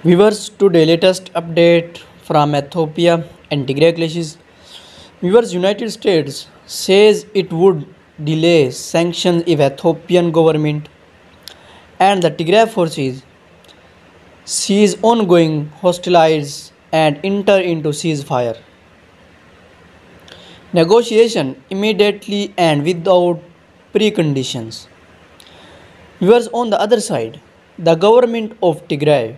Viewers, today latest update from Ethiopia and Tigray clashes. Viewers, United States says it would delay sanctions if Ethiopian government and the Tigray forces cease ongoing hostilities and enter into ceasefire. Negotiation immediately and without preconditions. Viewers, on the other side, the government of Tigray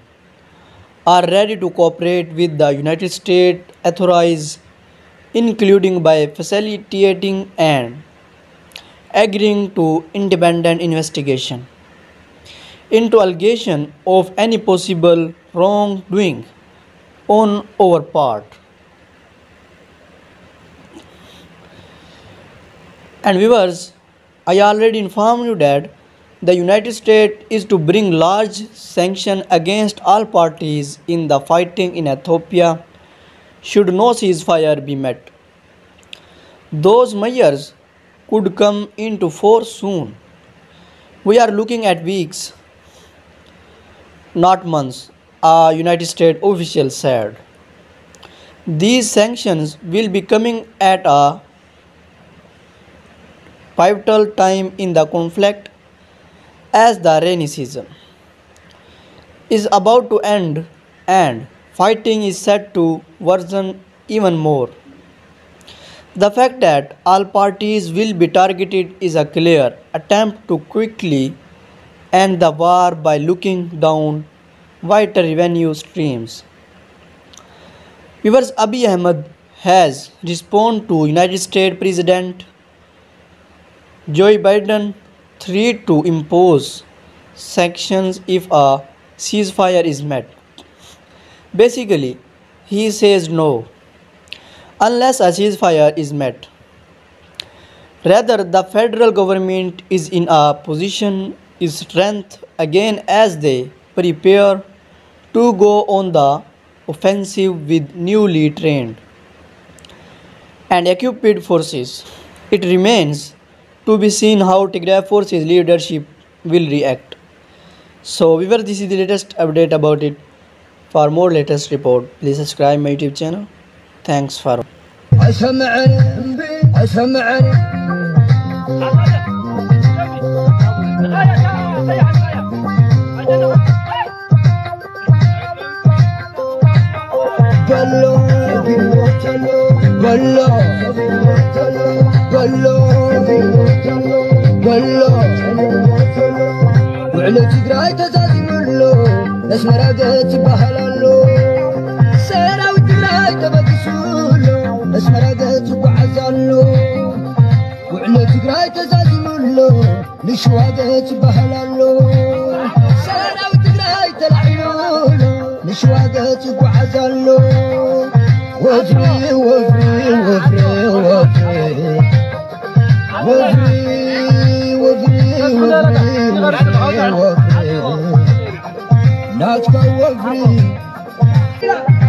are ready to cooperate with the United States authorities, including by facilitating and agreeing to independent investigation into allegation of any possible wrongdoing on our part. And viewers, I already informed you that the United States is to bring large sanctions against all parties in the fighting in Ethiopia should no ceasefire be met. Those measures could come into force soon. We are looking at weeks, not months, a United States official said. These sanctions will be coming at a pivotal time in the conflict as the rainy season is about to end and fighting is set to worsen even more. The fact that all parties will be targeted is a clear attempt to quickly end the war by looking down vital revenue streams. Viewers, Abiy Ahmed has responded to United States President Joe Biden threat to impose sanctions if a ceasefire is met. Basically, he says no, unless a ceasefire is met. Rather, the federal government is in a position of strength again as they prepare to go on the offensive with newly trained and equipped forces. It remains to be seen how Tigray forces leadership will react. So, viewers, this is the latest update about it. For more latest report, please subscribe my YouTube channel. Thanks for وعلى تقراي تزازملو اسمر قد بحلالو سيرا وتلاي تبكسولو اسمر قد بعزالو وعلى تقراي تزازملو لشوا قد بحلالو سيرا وتلاي تلعيولو لشوا قد بعزالو وفري وفري وفري وفري وفري not go free.